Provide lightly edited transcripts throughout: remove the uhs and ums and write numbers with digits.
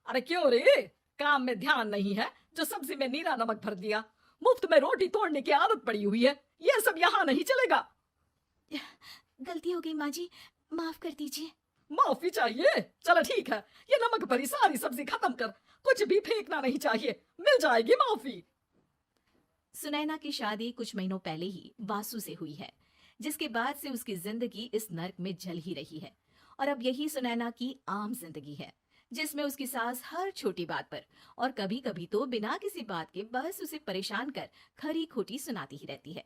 अरे क्यों रे? काम में ध्यान नहीं है जो सब्जी में नीला नमक भर दिया। मुफ्त में रोटी तोड़ने की आदत पड़ी हुई है। ये सब यहाँ नहीं चलेगा। गलती हो गई माँ जी, माफ कर दीजिए। माफी चाहिए? चलो ठीक है, ये नमक भरी सारी सब्जी खत्म कर। कुछ भी फेंकना नहीं चाहिए, मिल जाएगी माफी। सुनैना की शादी कुछ महीनों पहले ही वासु से हुई है, जिसके बाद से उसकी जिंदगी इस नर्क में जल ही रही है। और अब यही सुनैना की आम जिंदगी है, जिसमें उसकी सास हर छोटी बात पर और कभी कभी तो बिना किसी बात के बस उसे परेशान कर खरी खोटी सुनाती ही रहती है।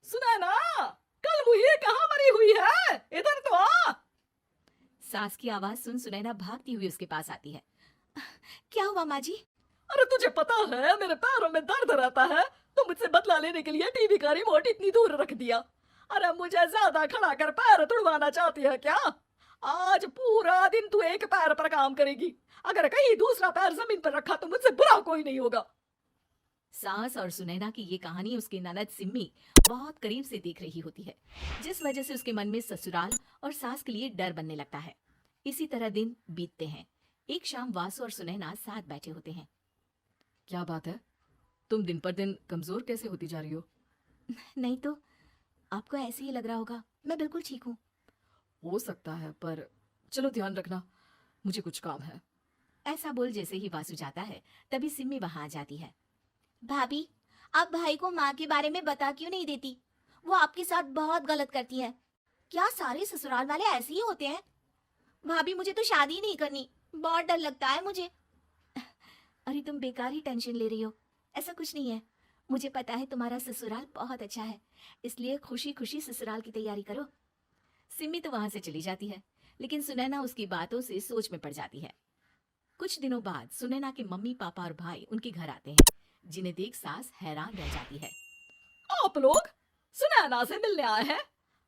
सुनैना, कल मुही कहाँ मरी हुई है? इधर तो आ। सास की आवाज सुन सुनैना भागती हुई उसके पास आती है। क्या हुआ माँ जी? अरे तुझे पता है मेरे पैरों में दर्द रहता है, तो मुझसे बदला लेने के लिए टीवी का रिमोट इतनी दूर रख दिया। अरे मुझे ज्यादा खड़ा कर पैर तुड़वाना चाहती है क्या? आज पूरा दिन तू एक पैर पर काम करेगी। अगर कहीं दूसरा पैर जमीन पर रखा तो मुझसे बुरा कोई नहीं होगा। सास और सुनैना की ये कहानी उसकी ननद सिम्मी बहुत करीब से देख रही होती है, जिस वजह से उसके मन में ससुराल और सास के लिए डर बनने लगता है। इसी तरह दिन बीतते हैं। एक शाम वासु और सुनैना साथ बैठे होते हैं। क्या बात है, तुम दिन पर दिन कमजोर कैसे होती जा रही हो? नहीं तो, आपको ऐसे ही लग रहा होगा, मैं बिल्कुल ठीक हूँ। हो सकता है, पर चलो ध्यान रखना, मुझे कुछ काम है। ऐसा बोल जैसे ही वासु जाता है, तभी सिम्मी वहां आ जाती है। भाभी, आप भाई को माँ के बारे में बता क्यों नहीं देती? वो आपके साथ बहुत गलत करती है। क्या सारे ससुराल वाले ऐसे ही होते हैं? भाभी, मुझे तो शादी नहीं करनी, बहुत डर लगता है मुझे। अरे तुम बेकार ही टेंशन ले रही हो, ऐसा कुछ नहीं है। मुझे पता है तुम्हारा ससुराल बहुत अच्छा है, इसलिए खुशी खुशी ससुराल की तैयारी करो। सिम्मी तो वहां से चली जाती है, लेकिन सुनैना उसकी बातों से सोच में पड़ जाती है। कुछ दिनों बाद सुनैना के मम्मी पापा और भाई उनके घर आते हैं, जिन्हें देख सास हैरान रह जाती है। आप लोग सुनैना से मिलने आए हैं?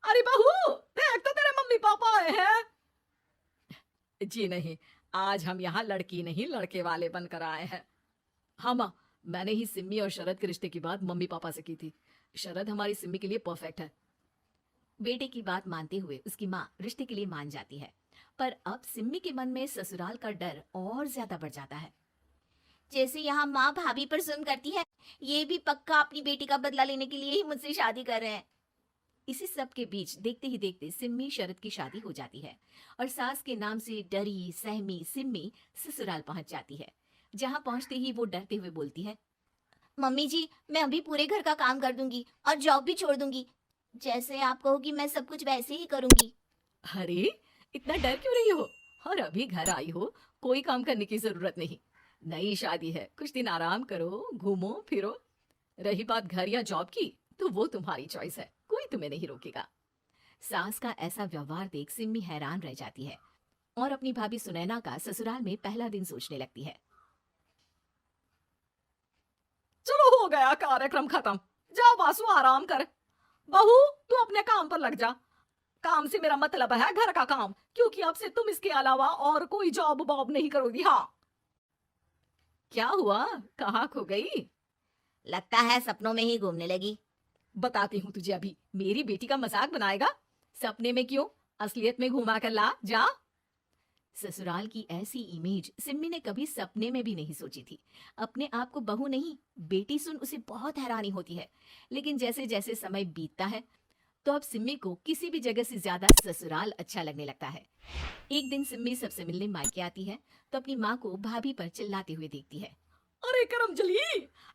अरे बहू, देख तो तेरे मम्मी पापा आए हैं। जी नहीं, आज हम यहाँ लड़की नहीं लड़के वाले बनकर आए हैं। हाँ माँ, मैंने ही सिम्मी और शरद के रिश्ते की बात मम्मी पापा से की थी। शरद हमारी सिम्मी के लिए परफेक्ट है। बेटे की बात मानते हुए उसकी माँ रिश्ते के लिए मान जाती है, पर अब सिम्मी के मन में ससुराल का डर और ज्यादा बढ़ जाता है। जैसे यहाँ माँ भाभी पर जुल्म करती है, ये भी पक्का अपनी बेटी का बदला लेने के लिए ही मुझसे शादी कर रहे हैं। इसी सब के बीच देखते ही देखते सिम्मी शरद की शादी हो जाती है और सास के नाम से डरी सहमी सिम्मी ससुराल पहुंच जाती है। जहां पहुंचते ही वो डरते हुए बोलती है, मम्मी जी, मैं अभी पूरे घर का काम कर दूंगी और जॉब भी छोड़ दूंगी। जैसे आप कहोगी मैं सब कुछ वैसे ही करूंगी। अरे, इतना डर क्यों रही हो? और अभी घर आई हो, कोई काम करने की जरूरत नहीं। नई शादी है, कुछ दिन आराम करो, घूमो फिरो। रही बात घर या जॉब की, तो वो तुम्हारी चॉइस है, कोई तुम्हें नहीं रोकेगा। सास का ऐसा व्यवहार देख सिम्मी हैरान रह जाती है और अपनी भाभी सुनैना का ससुराल में पहला दिन सोचने लगती है। चलो हो गया कार्यक्रम खत्म, जा वासु आराम कर। बहू, तू अपने काम पर लग जा। काम से मेरा मतलब है घर का काम, क्योंकि अब से तुम इसके अलावा और कोई जॉब वॉब नहीं करोगी। हाँ। क्या हुआ, कहाँ खो गई? लगता है सपनों में ही घूमने लगी। बताती हूँ तुझे अभी। मेरी बेटी का मजाक बनाएगा? सपने में क्यों, असलियत में घुमा कर ला, जा। ससुराल की ऐसी इमेज सिम्मी ने कभी सपने में भी नहीं सोची थी। अपने आप को बहू नहीं, बेटी सुन उसे बहुत हैरानी होती है। लेकिन जैसे जैसे समय बीतता है, तो अब सिम्मी को किसी भी जगह से ज्यादा ससुराल अच्छा लगने लगता है। एक दिन सिम्मी सबसे मिलने मायके आती है, तो अपनी माँ को भाभी पर चिल्लाते हुए देखती है। अरे करमजली,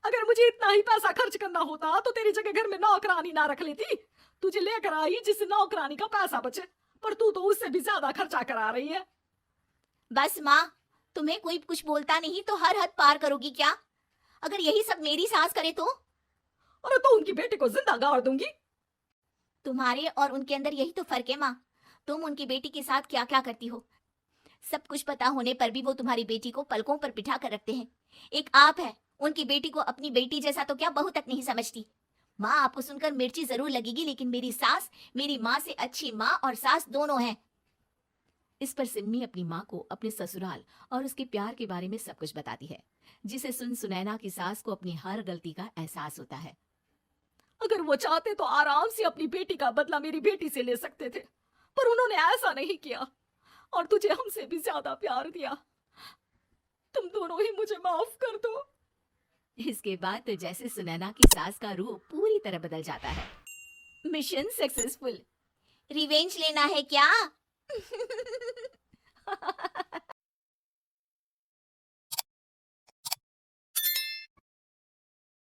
अगर मुझे इतना ही पैसा खर्च करना होता तो तेरी जगह घर में नौकरानी ना रख लेती। तुझे लेकर आई जिससे नौकरानी का पैसा बचे, पर तू तो उससे भी ज्यादा खर्चा करा रही है। बस माँ, तुम्हें कोई कुछ बोलता नहीं तो हर हद पार करोगी क्या? अगर यही सब मेरी सास करे तो? अरे तो उनकी बेटी को जिंदा गाड़ दूंगी। तुम्हारे और उनके अंदर यही तो फर्क है माँ। तुम उनकी बेटी के साथ क्या क्या करती हो, सब कुछ पता होने पर भी वो तुम्हारी बेटी को पलकों पर बिठा कर रखते हैं। एक आप है, उनकी बेटी को अपनी बेटी जैसा तो क्या बहू तक नहीं समझती। माँ, आपको सुनकर मिर्ची जरूर लगेगी, लेकिन मेरी सास मेरी माँ से अच्छी माँ और सास दोनों हैं। इस पर सिम्मी अपनी माँ को अपने ससुराल और उसके प्यार के बारे में सब कुछ बताती है, जिसे सुन सुनैना की सास को अपनी हर गलती का एहसास होता है। अगर वो चाहते तो आराम से अपनी बेटी का बदला मेरी बेटी से ले सकते थे, पर उन्होंने ऐसा नहीं किया और तुझे हमसे भी ज्यादा प्यार दिया। तुम दोनों ही मुझे माफ कर दो। इसके बाद तो जैसे सुनैना की सास का रूप पूरी तरह बदल जाता है। Mission successful. रिवेंज लेना है क्या?